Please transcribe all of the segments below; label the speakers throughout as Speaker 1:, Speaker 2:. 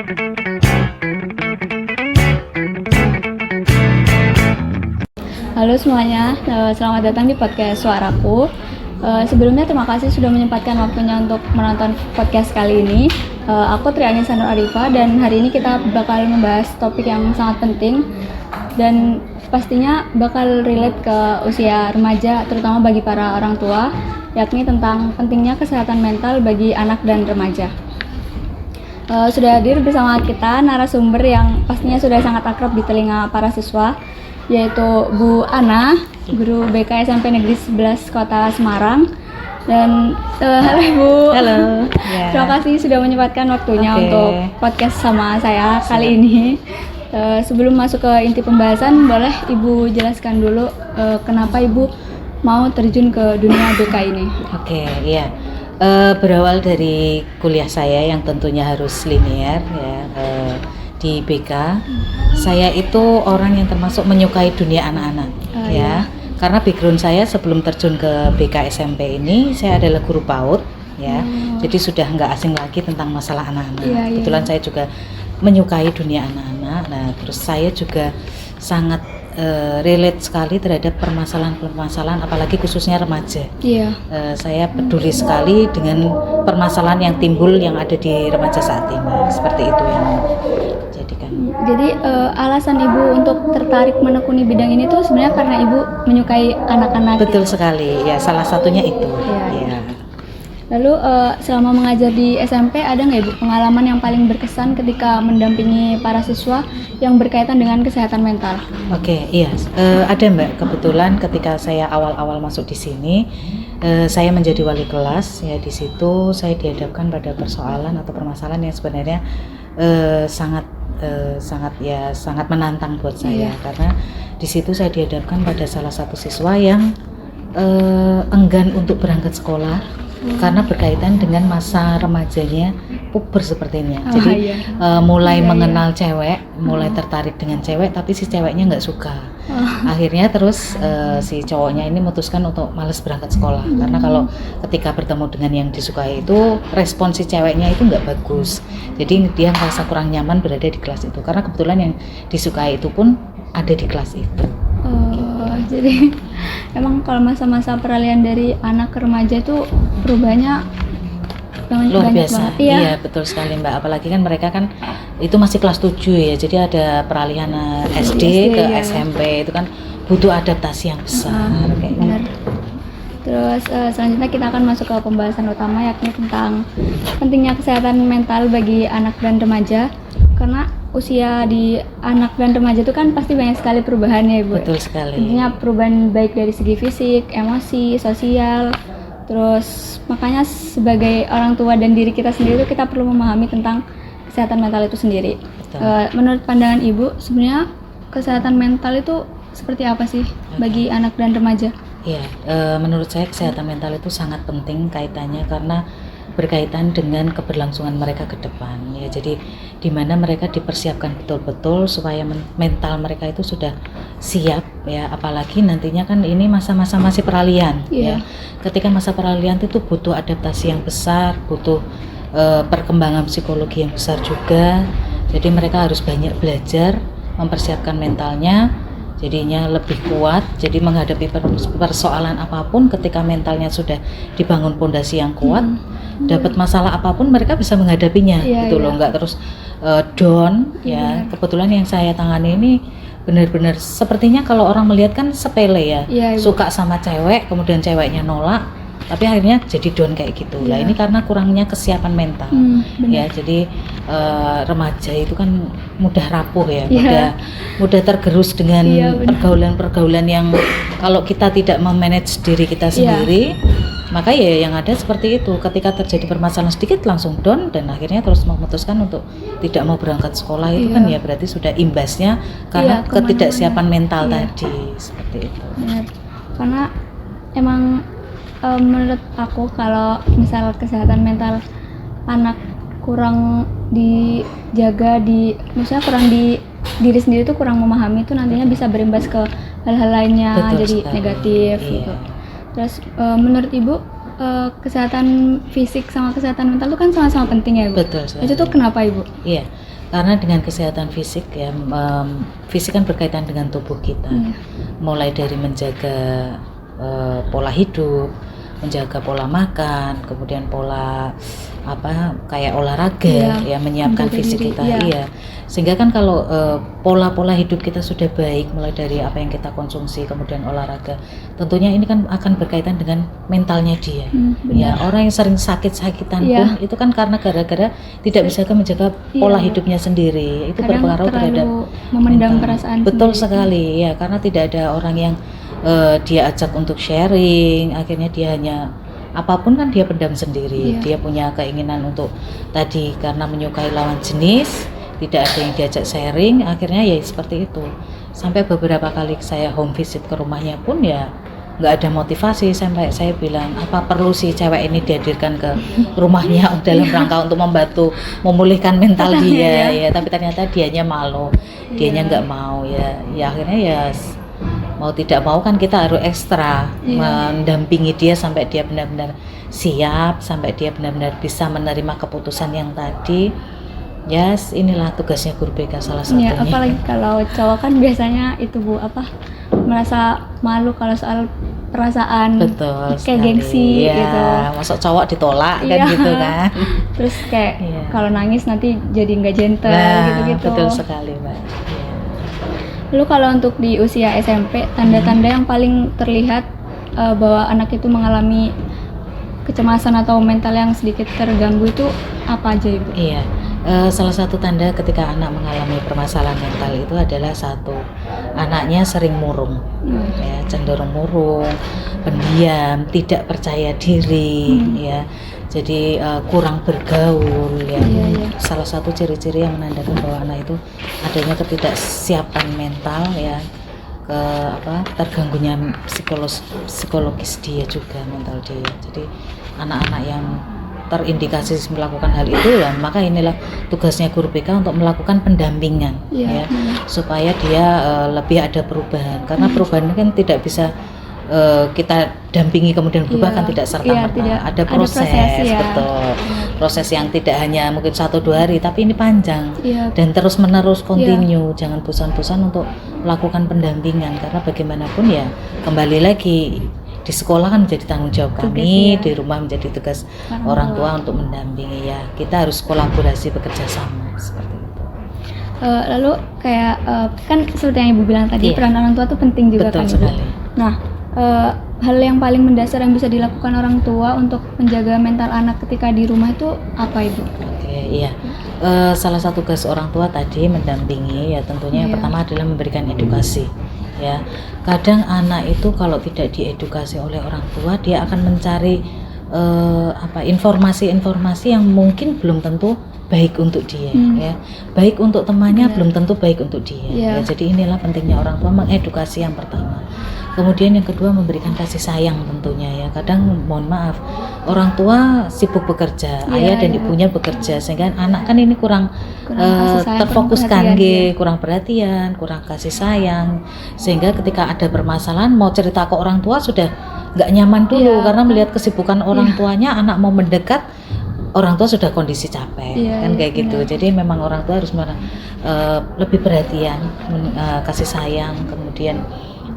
Speaker 1: Halo semuanya, selamat datang di podcast Suaraku. Sebelumnya terima kasih sudah menyempatkan waktunya untuk menonton podcast kali ini. Aku Triani Sanur Arifa dan hari ini kita bakal membahas topik yang sangat penting dan pastinya bakal relate ke usia remaja, terutama bagi para orang tua, yakni tentang pentingnya kesehatan mental bagi anak dan remaja. Sudah hadir bersama kita narasumber yang pastinya sudah sangat akrab di telinga para siswa, yaitu Bu Ana, guru BK SMP Negeri 11 Kota Semarang. Dan halo Ibu.
Speaker 2: Halo. Yeah.
Speaker 1: Terima kasih sudah menyempatkan waktunya untuk podcast sama saya kali ini. Sebelum masuk ke inti pembahasan, boleh Ibu jelaskan dulu kenapa Ibu mau terjun ke dunia BK ini?
Speaker 2: Iya. Berawal dari kuliah saya yang tentunya harus linear ya. Di BK, saya itu orang yang termasuk menyukai dunia anak-anak ya. Karena background saya sebelum terjun ke BK SMP ini, saya adalah guru PAUD ya. Jadi sudah nggak asing lagi tentang masalah anak-anak. Kebetulan saya juga menyukai dunia anak-anak. Nah, terus saya juga sangat relate sekali terhadap permasalahan-permasalahan, apalagi khususnya remaja. Saya peduli sekali dengan permasalahan yang timbul yang ada di remaja saat ini. Seperti itu yang jadikan.
Speaker 1: Jadi alasan Ibu untuk tertarik menekuni bidang ini tuh sebenarnya karena Ibu menyukai anak-anak.
Speaker 2: Betul sekali. Ya, salah satunya itu. Ya.
Speaker 1: Lalu selama mengajar di SMP ada nggak Ibu pengalaman yang paling berkesan ketika mendampingi para siswa yang berkaitan dengan kesehatan mental?
Speaker 2: Iya, ada Mbak. Kebetulan ketika saya awal-awal masuk di sini, saya menjadi wali kelas ya. Di situ saya dihadapkan pada persoalan atau permasalahan yang sebenarnya sangat menantang buat saya, karena di situ saya dihadapkan pada salah satu siswa yang enggan untuk berangkat sekolah. Karena berkaitan dengan masa remajanya puber sepertinya. Jadi mulai mengenal cewek, mulai tertarik dengan cewek, tapi si ceweknya nggak suka. Akhirnya terus si cowoknya ini memutuskan untuk malas berangkat sekolah. Karena kalau ketika bertemu dengan yang disukai itu, respon si ceweknya itu nggak bagus. Jadi dia merasa kurang nyaman berada di kelas itu. Karena kebetulan yang disukai itu pun ada di kelas itu.
Speaker 1: Jadi emang kalau masa-masa peralihan dari anak ke remaja itu perubahannya
Speaker 2: luar biasa.
Speaker 1: Banget. Iya,
Speaker 2: betul sekali Mbak. Apalagi kan mereka kan itu masih kelas 7 ya. Jadi ada peralihan SD ke SMP, itu kan butuh adaptasi yang besar.
Speaker 1: Benar. Terus selanjutnya kita akan masuk ke pembahasan utama, yakni tentang pentingnya kesehatan mental bagi anak dan remaja. Karena usia di anak dan remaja itu kan pasti banyak sekali perubahannya Ibu.
Speaker 2: Betul sekali.
Speaker 1: Tentunya perubahan baik dari segi fisik, emosi, sosial. Terus makanya sebagai orang tua dan diri kita sendiri itu kita perlu memahami tentang kesehatan mental itu sendiri. Menurut pandangan Ibu, sebenarnya kesehatan mental itu seperti apa sih bagi anak dan remaja?
Speaker 2: Menurut saya kesehatan mental itu sangat penting kaitannya karena berkaitan dengan keberlangsungan mereka ke depan ya. Jadi di mana mereka dipersiapkan betul-betul supaya mental mereka itu sudah siap ya, apalagi nantinya kan ini masa-masa masih peralihan ya. Ketika masa peralihan itu butuh adaptasi yang besar, butuh perkembangan psikologi yang besar juga. Jadi mereka harus banyak belajar, mempersiapkan mentalnya jadinya lebih kuat. Jadi menghadapi persoalan apapun ketika mentalnya sudah dibangun pondasi yang kuat, dapat masalah apapun mereka bisa menghadapinya gitu loh, nggak terus down ya. Kebetulan yang saya tangani ini benar-benar sepertinya kalau orang melihat kan sepele ya, suka sama cewek kemudian ceweknya nolak, tapi akhirnya jadi down kayak gitu lah. Ini karena kurangnya kesiapan mental ya. Jadi remaja itu kan mudah rapuh ya, mudah tergerus dengan pergaulan-pergaulan yang kalau kita tidak memanage diri kita sendiri, maka ya yang ada seperti itu. Ketika terjadi permasalahan sedikit langsung down dan akhirnya terus memutuskan untuk tidak mau berangkat sekolah. Itu kan ya berarti sudah imbasnya karena ketidaksiapan mental tadi, seperti itu.
Speaker 1: Benar. Karena emang menurut aku kalau misal kesehatan mental anak kurang dijaga, maksudnya kurang di diri sendiri tuh kurang memahami, itu nantinya bisa berimbas ke hal-hal lainnya.
Speaker 2: Betul
Speaker 1: jadi
Speaker 2: sekali.
Speaker 1: Negatif gitu. Terus menurut Ibu kesehatan fisik sama kesehatan mental itu kan sama-sama penting ya Ibu?
Speaker 2: Betul sekali.
Speaker 1: Itu tuh kenapa Ibu?
Speaker 2: Iya, Karena dengan kesehatan fisik ya, fisik kan berkaitan dengan tubuh kita. Mulai dari menjaga pola hidup, menjaga pola makan, kemudian pola kayak olahraga, ya menyiapkan fisik kita, sehingga kan kalau pola-pola hidup kita sudah baik, mulai dari apa yang kita konsumsi, kemudian olahraga, tentunya ini kan akan berkaitan dengan mentalnya dia. Ya, orang yang sering sakit-sakitan pun itu kan karena gara-gara tidak bisa menjaga pola hidupnya sendiri, itu berpengaruh terhadap
Speaker 1: memendam perasaan.
Speaker 2: Betul sekali, ya, karena tidak ada orang yang dia ajak untuk sharing, akhirnya dia hanya apapun kan dia pendam sendiri. Dia punya keinginan untuk tadi karena menyukai lawan jenis, tidak ada yang diajak sharing, akhirnya ya seperti itu. Sampai beberapa kali saya home visit ke rumahnya pun ya nggak ada motivasi, sampai saya bilang apa perlu si cewek ini dihadirkan ke rumahnya dalam rangka untuk membantu memulihkan mental dia, ya, tapi ternyata dianya malu, dianya nggak mau, ya akhirnya ya mau tidak mau kan kita harus ekstra mendampingi dia sampai dia benar-benar siap, sampai dia benar-benar bisa menerima keputusan yang tadi. Inilah tugasnya guru BK salah satunya.
Speaker 1: Apalagi kalau cowok kan biasanya itu merasa malu kalau soal perasaan.
Speaker 2: Betul
Speaker 1: kayak
Speaker 2: sekali.
Speaker 1: Gengsi gitu.
Speaker 2: Masuk cowok ditolak kan gitu kan.
Speaker 1: Terus kayak kalau nangis nanti jadi nggak gentle gitu-gitu.
Speaker 2: Betul sekali, Mbak.
Speaker 1: Lalu kalau untuk di usia SMP, tanda-tanda yang paling terlihat bahwa anak itu mengalami kecemasan atau mental yang sedikit terganggu itu apa aja, Ibu?
Speaker 2: Iya, salah satu tanda ketika anak mengalami permasalahan mental itu adalah satu, anaknya sering murung, ya, cenderung murung, pendiam, tidak percaya diri, ya. Jadi kurang bergaul, ya. Salah satu ciri-ciri yang menandakan bahwa anak itu adanya ketidaksiapan mental, ya, terganggunya psikologis dia juga, mental dia. Jadi anak-anak yang terindikasi melakukan hal itu, ya maka inilah tugasnya guru BK untuk melakukan pendampingan, ya, supaya dia lebih ada perubahan, karena perubahan kan tidak bisa kita dampingi kemudian berubah, kan tidak serta-merta, ada proses, betul, proses yang tidak hanya mungkin 1-2 hari, tapi ini panjang dan terus menerus kontinu. Jangan bosan-bosan untuk melakukan pendampingan, karena bagaimanapun ya kembali lagi di sekolah kan menjadi tanggung jawab kami, di rumah menjadi tugas orang tua untuk mendampingi, ya kita harus kolaborasi, bekerja sama seperti itu.
Speaker 1: Lalu kayak kan seperti yang Ibu bilang tadi, peran orang tua itu penting juga.
Speaker 2: Betul sekali.
Speaker 1: Nah, hal yang paling mendasar yang bisa dilakukan orang tua untuk menjaga mental anak ketika di rumah itu apa, Ibu?
Speaker 2: Iya. Salah satu tugas orang tua tadi mendampingi, ya tentunya yang pertama adalah memberikan edukasi, ya. Kadang anak itu kalau tidak diedukasi oleh orang tua, dia akan mencari informasi-informasi yang mungkin belum tentu baik untuk dia, ya. Baik untuk temannya belum tentu baik untuk dia. Ya, jadi inilah pentingnya orang tua mengedukasi yang pertama. Kemudian yang kedua memberikan kasih sayang tentunya, ya. Kadang mohon maaf orang tua sibuk bekerja, ayah dan ibunya bekerja, sehingga anak kan ini kurang terfokuskan, kurang perhatian, kurang kasih sayang, sehingga ketika ada permasalahan mau cerita ke orang tua sudah nggak nyaman dulu, karena melihat kesibukan orang tuanya, anak mau mendekat orang tua sudah kondisi capek, kan kayak gitu. Jadi memang orang tua harus lebih perhatian, kasih sayang, kemudian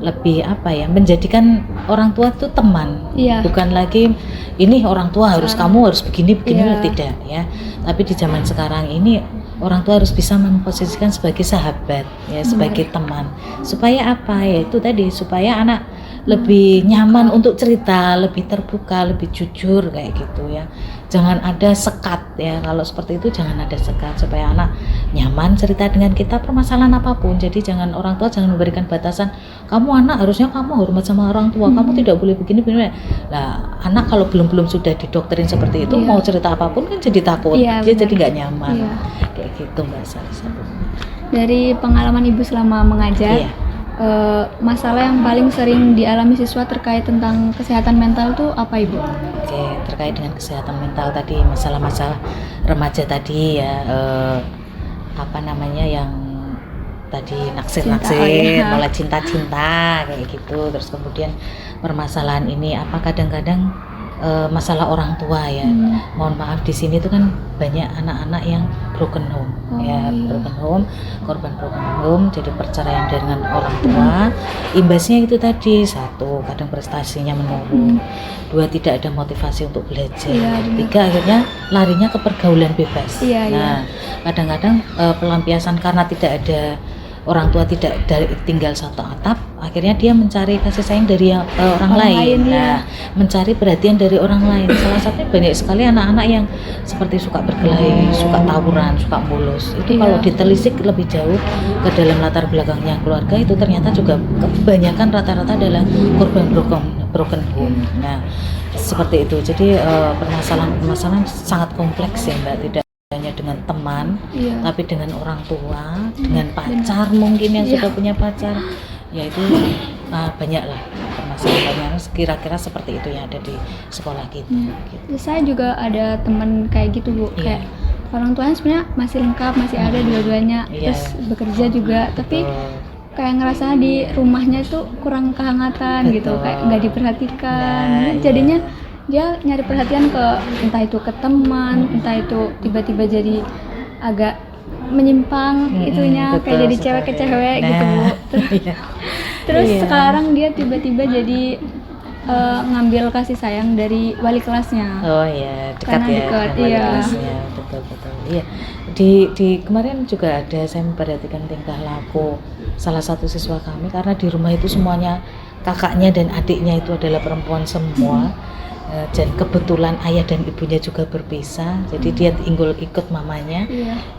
Speaker 2: lebih menjadikan orang tua itu teman, bukan lagi ini orang tua harus kamu harus begini tidak, ya. Tapi di zaman sekarang ini orang tua harus bisa memposisikan sebagai sahabat, ya, sebagai teman, supaya ya itu tadi, supaya anak lebih nyaman untuk cerita, lebih terbuka, lebih jujur kayak gitu, ya. Jangan ada sekat, ya. Kalau seperti itu jangan ada sekat, supaya anak nyaman cerita dengan kita permasalahan apapun. Jadi orang tua jangan memberikan batasan, kamu anak harusnya kamu hormat sama orang tua, kamu tidak boleh begini. Nah, anak kalau belum sudah didoktrin seperti itu, mau cerita apapun kan jadi takut, dia jadi nggak nyaman, kayak gitu, Mbak. Salah satu
Speaker 1: dari pengalaman Ibu selama mengajar, masalah yang paling sering dialami siswa terkait tentang kesehatan mental tuh apa, Ibu?
Speaker 2: Oke, terkait dengan kesehatan mental tadi, masalah-masalah remaja tadi, ya, yang tadi naksir-naksir, mulai cinta-cinta kayak gitu. Terus kemudian permasalahan ini kadang-kadang masalah orang tua ya. Mohon maaf, di sini tuh kan banyak anak-anak yang broken home, broken home, korban broken home, jadi perceraian dengan orang tua. Imbasnya itu tadi, satu, kadang prestasinya menurun, dua, tidak ada motivasi untuk belajar, tiga, akhirnya larinya ke pergaulan bebas. Nah, kadang-kadang pelampiasan karena tidak ada orang tua, tidak tinggal satu atap, akhirnya dia mencari kasih sayang dari orang lain. Nah, mencari perhatian dari orang lain. Salah satunya banyak sekali anak-anak yang seperti suka berkelahi, suka tawuran, suka bolos. Itu kalau ditelisik lebih jauh ke dalam latar belakangnya keluarga, itu ternyata juga kebanyakan rata-rata adalah korban broken home. Nah, seperti itu. Jadi permasalahan sangat kompleks ya Mbak, tidak hanya dengan teman, tapi dengan orang tua, dengan pacar mungkin yang sudah punya pacar, ya itu banyaklah permasalahannya. Kira-kira seperti itu yang ada di sekolah kita. Gitu.
Speaker 1: Saya juga ada teman kayak gitu Bu, kayak orang tuanya sebenarnya masih lengkap, masih ada dua-duanya, terus bekerja juga, tapi kayak ngerasa di rumahnya itu kurang kehangatan gitu, kayak nggak diperhatikan, jadinya dia nyari perhatian ke entah itu ke teman, entah itu tiba-tiba jadi agak menyimpang itunya, kayak jadi cewek ke cewek gitu Bu. Terus sekarang dia tiba-tiba jadi ngambil kasih sayang dari wali kelasnya.
Speaker 2: Oh iya, dekat
Speaker 1: karena
Speaker 2: ya
Speaker 1: dekat,
Speaker 2: wali kelasnya, betul. Iya, di kemarin juga ada saya memperhatikan tingkah laku salah satu siswa kami, karena di rumah itu semuanya kakaknya dan adiknya itu adalah perempuan semua. Dan kebetulan ayah dan ibunya juga berpisah, jadi dia ikut mamanya.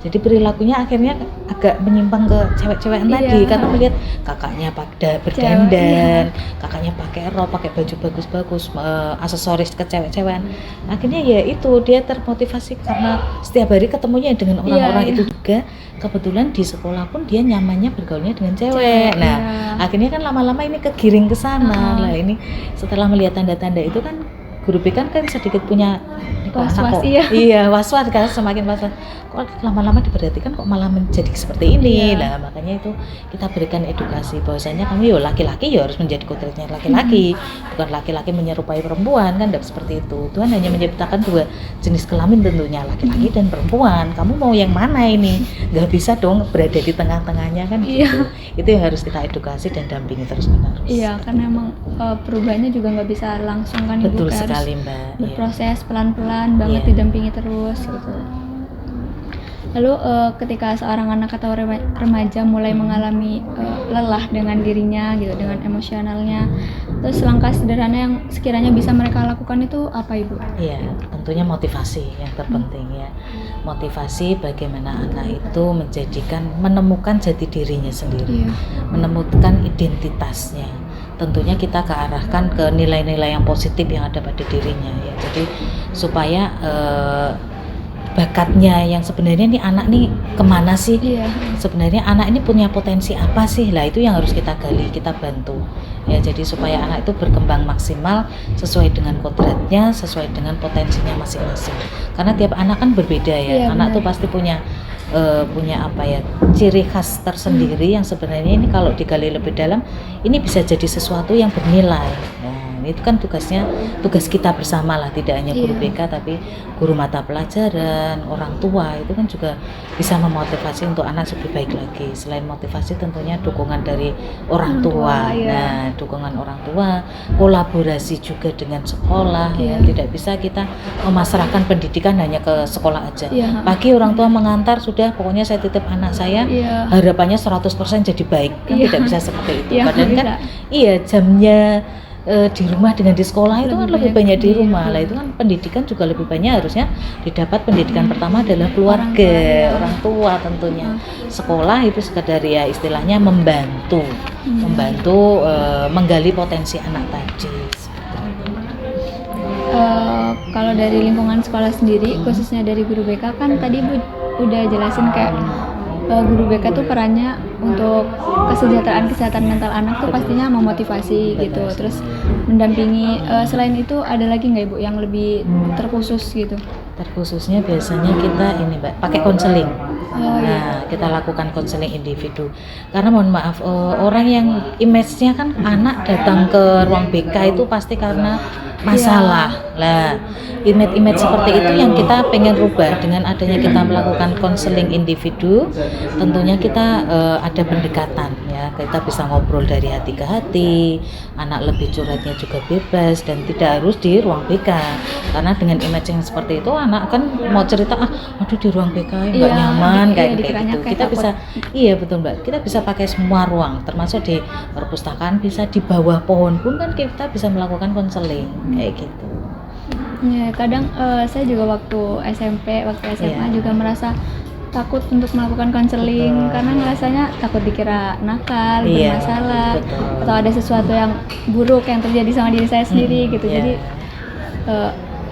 Speaker 2: Jadi perilakunya akhirnya agak menyimpang ke cewek-cewekan tadi, karena melihat kakaknya pada berdandan, kakaknya pakai rok, pakai baju bagus-bagus, aksesoris ke cewek-cewekan. Akhirnya ya itu dia termotivasi karena setiap hari ketemunya dengan orang-orang itu juga. Kebetulan di sekolah pun dia nyamannya bergaulnya dengan cewek. Nah, akhirnya kan lama-lama ini kegiring ke sana. Lah ini setelah melihat tanda-tanda itu kan guru BK kan sedikit punya was-was, was-was kan, semakin was-was. Kok lama-lama diperhatikan kok malah menjadi seperti ini. Nah, makanya itu kita berikan edukasi bahwasanya kami laki-laki harus menjadi kodratnya laki-laki, bukan laki-laki menyerupai perempuan, kan tidak seperti itu. Tuhan hanya menciptakan dua jenis kelamin tentunya, laki-laki dan perempuan. Kamu mau yang mana ini? Nggak bisa dong berada di tengah-tengahnya kan gitu. Itu yang harus kita edukasi dan dampingi terus-menerus.
Speaker 1: Karena emang perubahannya juga nggak bisa langsung kan Ibu.
Speaker 2: Betul sekali Mbak.
Speaker 1: Berproses pelan-pelan banget, didampingi terus gitu. Lalu ketika seorang anak atau remaja mulai mengalami lelah dengan dirinya gitu, dengan emosionalnya, terus langkah sederhana yang sekiranya bisa mereka lakukan itu apa Ibu?
Speaker 2: Iya, tentunya motivasi yang terpenting ya. Motivasi bagaimana anak itu menemukan jati dirinya sendiri, menemukan identitasnya. Tentunya kita kearahkan ke nilai-nilai yang positif yang ada pada dirinya ya. Jadi supaya bakatnya yang sebenarnya nih anak nih kemana sih? Sebenarnya anak ini punya potensi apa sih? Lah itu yang harus kita gali, kita bantu ya. Jadi supaya anak itu berkembang maksimal sesuai dengan kodratnya, sesuai dengan potensinya masing-masing. Karena tiap anak kan berbeda ya. Anak tuh pasti punya apa ya, ciri khas tersendiri yang sebenarnya ini kalau digali lebih dalam ini bisa jadi sesuatu yang bernilai. Itu kan tugas kita bersama lah, tidak hanya guru BK tapi guru mata pelajaran, orang tua itu kan juga bisa memotivasi untuk anak lebih baik lagi. Selain motivasi tentunya dukungan dari orang tua. Nah, dukungan orang tua, kolaborasi juga dengan sekolah ya. Tidak bisa kita memasrahkan pendidikan hanya ke sekolah aja. Pagi orang tua mengantar sudah, pokoknya saya titip anak saya, harapannya 100% jadi baik. Kan tidak bisa seperti itu. Padahal kan jamnya di rumah dengan di sekolah itu kan lebih banyak di rumah lah. Itu kan pendidikan juga lebih banyak harusnya didapat. Pendidikan pertama adalah keluarga, orang tua tentunya. Sekolah itu sekadar ya istilahnya membantu menggali potensi anak tadi.
Speaker 1: Kalau dari lingkungan sekolah sendiri, khususnya dari guru BK kan tadi Bu udah jelasin kayak guru BK tuh perannya untuk kesehatan mental anak tuh pastinya memotivasi gitu, terus mendampingi. Selain itu ada lagi nggak Ibu yang lebih terkhusus gitu?
Speaker 2: Terkhususnya biasanya kita ini Mbak, pakai konseling. Nah, kita lakukan konseling individu. Karena mohon maaf, orang yang image-nya kan anak datang ke ruang BK itu pasti karena masalah. Lah, image-image seperti itu yang kita pengen rubah dengan adanya kita melakukan konseling individu. Tentunya kita ada pendekatan ya, kita bisa ngobrol dari hati ke hati, anak lebih curhatnya juga bebas dan tidak harus di ruang BK. Karena dengan image yang seperti itu anak kan mau cerita aduh di ruang BK nggak nyaman kayak gitu. Kita bisa iya betul Mbak, kita bisa pakai semua ruang termasuk di perpustakaan, bisa di bawah pohon pun kan kita bisa melakukan konseling kayak gitu.
Speaker 1: Ya, kadang saya juga waktu SMA juga merasa takut untuk melakukan konseling karena ngerasanya takut dikira nakal, bermasalah, atau ada sesuatu yang buruk yang terjadi sama diri saya sendiri gitu. Jadi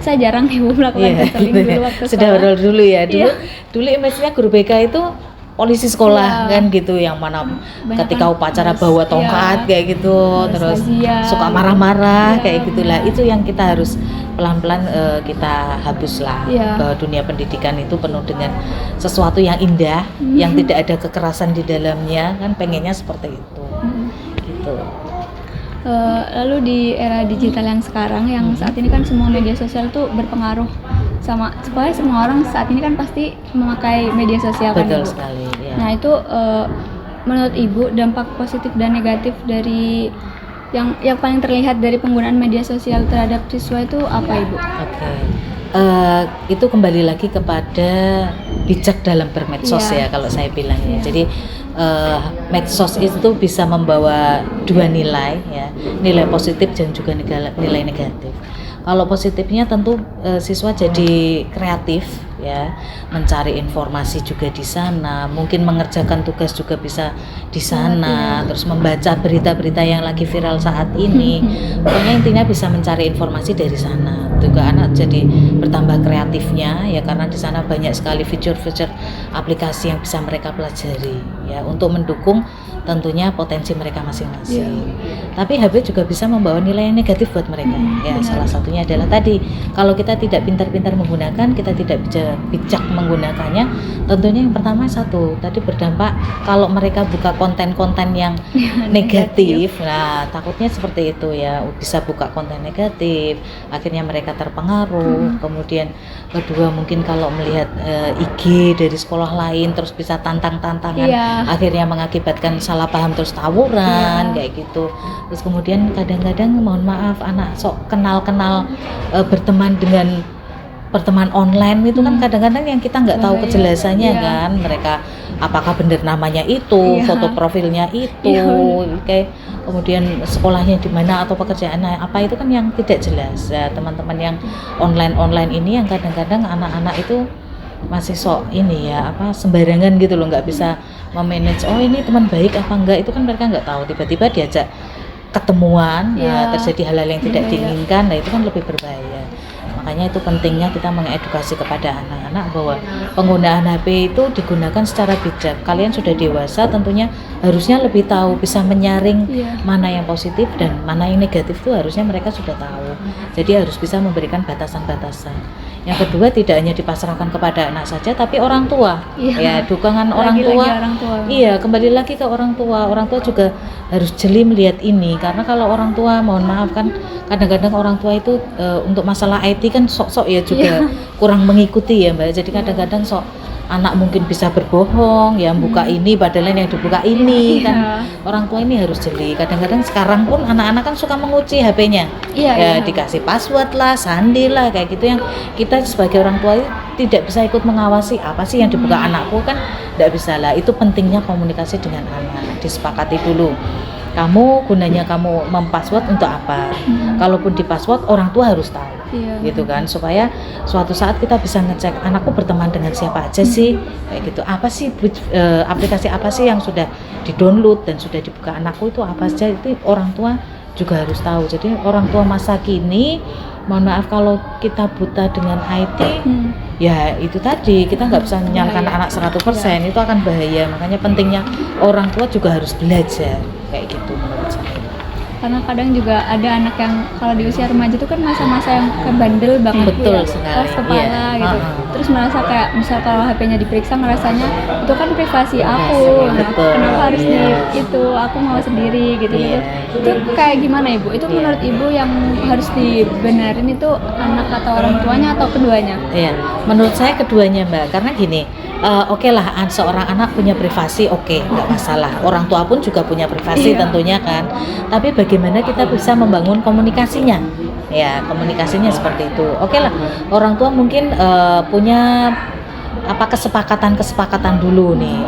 Speaker 1: saya jarang melakukan konseling dulu waktu
Speaker 2: sudah
Speaker 1: sekolah.
Speaker 2: dulu ya. Dulu image-nya guru BK itu polisi sekolah kan gitu, yang mana ketika upacara bawa tongkat kayak gitu, terus suka marah-marah kayak gitulah. Itu yang kita harus pelan-pelan kita hapuslah, bahwa dunia pendidikan itu penuh dengan sesuatu yang indah, yang tidak ada kekerasan di dalamnya, kan pengennya seperti itu gitu.
Speaker 1: Lalu di era digital yang sekarang yang saat ini kan semua media sosial tuh berpengaruh supaya semua orang saat ini kan pasti memakai media sosial kan
Speaker 2: Betul
Speaker 1: Ibu.
Speaker 2: Sekali ya.
Speaker 1: Nah itu menurut Ibu dampak positif dan negatif dari yang paling terlihat dari penggunaan media sosial terhadap siswa itu apa Ibu?
Speaker 2: Oke. Itu kembali lagi kepada bijak dalam bermedsos ya kalau saya bilang ya. Jadi medsos itu bisa membawa dua nilai ya, nilai positif dan juga nilai negatif. Kalau positifnya tentu siswa jadi kreatif ya, mencari informasi juga di sana, mungkin mengerjakan tugas juga bisa di sana, terus membaca berita-berita yang lagi viral saat ini. Pokoknya intinya bisa mencari informasi dari sana. Juga anak jadi bertambah kreatifnya ya, karena di sana banyak sekali fitur-fitur aplikasi yang bisa mereka pelajari ya, untuk mendukung tentunya potensi mereka masing-masing. Tapi HP juga bisa membawa nilai yang negatif buat mereka. Ya, salah satunya adalah tadi, kalau kita tidak pintar-pintar menggunakan, kita tidak bijak menggunakannya, tentunya yang pertama satu, tadi berdampak kalau mereka buka konten-konten yang negatif. Nah, takutnya seperti itu ya, bisa buka konten negatif, akhirnya mereka terpengaruh. Kemudian kedua, mungkin kalau melihat IG dari sekolah lain terus bisa tantang-tantangan, akhirnya mengakibatkan salah paham terus tawuran kayak gitu. Terus kemudian kadang-kadang mohon maaf anak sok kenal-kenal berteman dengan pertemuan online itu kan kadang-kadang yang kita nggak tahu kejelasannya kan, mereka apakah benar namanya itu, foto profilnya itu, kayak kemudian sekolahnya di mana atau pekerjaannya apa, itu kan yang tidak jelas. Ya, teman-teman yang online ini yang kadang-kadang anak-anak itu masih sok ini ya, sembarangan gitu loh, nggak bisa memanage, oh ini teman baik apa enggak, itu kan mereka nggak tahu. Tiba-tiba diajak ketemuan ya terjadi hal-hal yang tidak diinginkan, nah itu kan lebih berbahaya. Makanya itu pentingnya kita mengedukasi kepada anak-anak bahwa penggunaan HP itu digunakan secara bijak. Kalian sudah dewasa, tentunya harusnya lebih tahu, bisa menyaring mana yang positif dan mana yang negatif, itu harusnya mereka sudah tahu. Jadi harus bisa memberikan batasan-batasan. Yang kedua, tidak hanya dipasrahkan kepada anak saja, tapi orang tua. Ya, dukungan orang tua. Iya, kembali lagi ke orang tua. Orang tua juga harus jeli melihat ini, karena kalau orang tua, mohon maaf kan, kadang-kadang orang tua itu untuk masalah IT kan sok-sok ya juga kurang mengikuti ya Mbak. Jadi kadang-kadang sok anak mungkin bisa berbohong ya, buka ini padahal yang dibuka ini kan. Orang tua ini harus jeli. Kadang-kadang sekarang pun anak-anak kan suka mengunci HP-nya. Dikasih password lah, sandi lah kayak gitu, yang kita sebagai orang tua tidak bisa ikut mengawasi apa sih yang dibuka anakku, kan tidak bisa lah. Itu pentingnya komunikasi dengan anak, disepakati dulu. Kamu gunanya kamu mempassword untuk apa? Kalaupun di password, orang tua harus tahu, gitu kan, supaya suatu saat kita bisa ngecek anakku berteman dengan siapa aja sih, kayak gitu. Apa sih aplikasi apa sih yang sudah di-download dan sudah dibuka anakku, itu apa saja, itu orang tua juga harus tahu. Jadi orang tua masa kini, mohon maaf kalau kita buta dengan IT, ya itu tadi, kita nggak bisa menyalahkan anak 100%, itu akan bahaya. Makanya pentingnya orang tua juga harus belajar, kayak gitu menurut saya.
Speaker 1: karena kadang juga ada anak yang kalau di usia remaja itu kan masa-masa yang kayak bandel banget
Speaker 2: Betul
Speaker 1: ya,
Speaker 2: sekali,
Speaker 1: keras kepala
Speaker 2: iya.
Speaker 1: gitu. Terus merasa kayak misal kalau HP-nya diperiksa ngerasanya itu kan privasi aku,
Speaker 2: betul,
Speaker 1: kenapa harus
Speaker 2: iya.
Speaker 1: itu aku mau sendiri gitu
Speaker 2: Iya,
Speaker 1: itu kayak gimana ibu? Itu
Speaker 2: Iya.
Speaker 1: menurut ibu yang harus dibenerin itu anak atau orang tuanya atau keduanya?
Speaker 2: Iya, menurut saya keduanya Mbak, karena gini, oke lah seorang anak punya privasi, oke, nggak masalah. Orang tua pun juga punya privasi
Speaker 1: Iya.
Speaker 2: tentunya kan. Tapi bagaimana kita bisa membangun komunikasinya? Ya, komunikasinya seperti itu. Oke lah, orang tua mungkin punya kesepakatan dulu nih.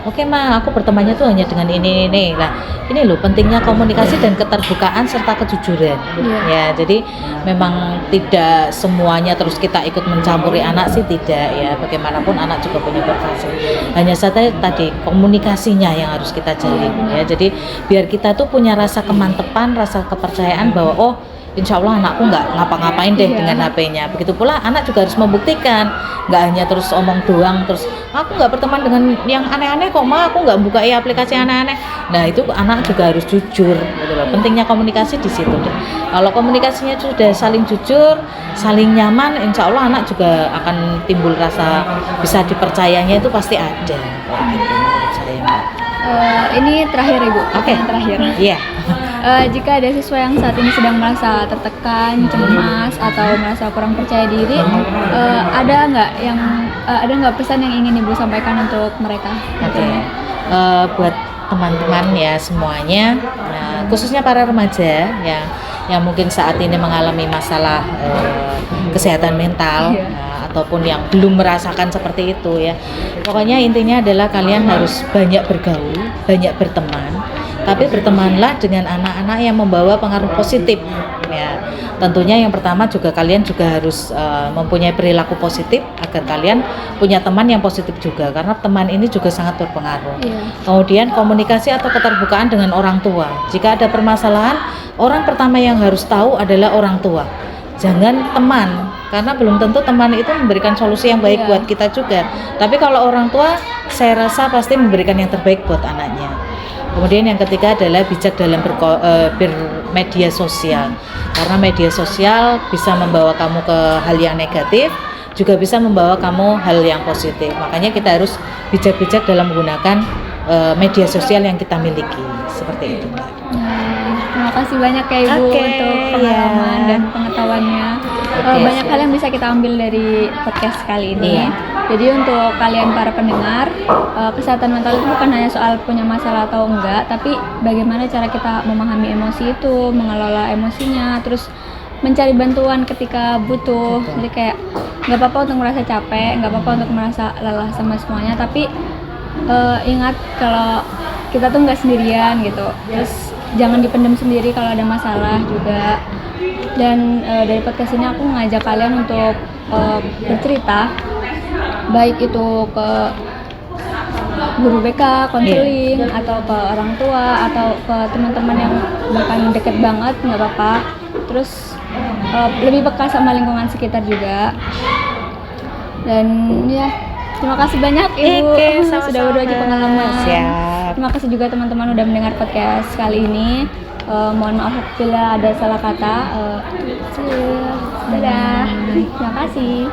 Speaker 2: Oke Ma, aku bertemannya tuh hanya dengan ini. Lah, ini loh pentingnya komunikasi dan keterbukaan serta kejujuran.
Speaker 1: Iya.
Speaker 2: Ya, jadi memang tidak semuanya terus kita ikut mencampuri anak sih, tidak ya. Bagaimanapun anak juga punya privasi. Hanya saja tadi komunikasinya yang harus kita jalin ya. Jadi biar kita tuh punya rasa kemantepan, rasa kepercayaan bahwa insya Allah anakku nggak ngapa-ngapain deh dengan HP-nya. Begitu pula anak juga harus membuktikan, nggak hanya terus omong doang, terus aku nggak berteman dengan yang aneh-aneh kok Ma, aku nggak buka aplikasi aneh-aneh. Nah itu anak juga harus jujur, gitu loh. Pentingnya komunikasi di situ deh. Kalau komunikasinya sudah saling jujur, saling nyaman, insya Allah anak juga akan timbul rasa bisa dipercayanya itu pasti ada. Gitu menurut saya.
Speaker 1: Ini terakhir Ibu.
Speaker 2: Oke.
Speaker 1: Yang terakhir.
Speaker 2: Iya.
Speaker 1: Jika ada siswa yang saat ini sedang merasa tertekan, cemas, atau merasa kurang percaya diri, ada nggak pesan yang ingin Ibu sampaikan untuk mereka?
Speaker 2: Oke. Buat teman-teman ya semuanya, khususnya para remaja yang mungkin saat ini mengalami masalah kesehatan mental. Ataupun yang belum merasakan seperti itu ya. Pokoknya intinya adalah kalian harus banyak bergaul, banyak berteman. Tapi bertemanlah dengan anak-anak yang membawa pengaruh positif ya. Tentunya yang pertama juga kalian juga harus mempunyai perilaku positif agar kalian punya teman yang positif juga, karena teman ini juga sangat berpengaruh. Kemudian komunikasi atau keterbukaan dengan orang tua. Jika ada permasalahan, orang pertama yang harus tahu adalah orang tua. Jangan teman, karena belum tentu teman itu memberikan solusi yang baik buat kita juga. Tapi kalau orang tua, saya rasa pasti memberikan yang terbaik buat anaknya. Kemudian yang ketiga adalah bijak dalam bermedia sosial, karena media sosial bisa membawa kamu ke hal yang negatif, juga bisa membawa kamu hal yang positif. Makanya kita harus bijak-bijak dalam menggunakan media sosial yang kita miliki, seperti itu Mbak.
Speaker 1: Terima kasih banyak ya Ibu untuk pengalaman dan pengetahuannya. Banyak hal yang bisa kita ambil dari podcast kali ini. Jadi untuk kalian para pendengar, kesehatan mental itu bukan hanya soal punya masalah atau enggak, tapi bagaimana cara kita memahami emosi itu, mengelola emosinya, terus mencari bantuan ketika butuh. Jadi kayak nggak apa-apa untuk merasa capek, nggak apa-apa untuk merasa lelah sama semuanya, tapi ingat kalau kita tuh nggak sendirian gitu. Terus jangan dipendam sendiri kalau ada masalah juga. Dan dari podcast ini aku ngajak kalian untuk bercerita, baik itu ke guru BK, konseling, atau ke orang tua, atau ke teman-teman yang bahkan deket banget, nggak apa-apa. Terus lebih peka sama lingkungan sekitar juga. Dan ya, terima kasih banyak Ibu sudah berbagi pengalaman. Terima kasih juga teman-teman udah mendengar podcast kali ini. Mohon maaf bila ada salah kata. Dadah. Terima kasih.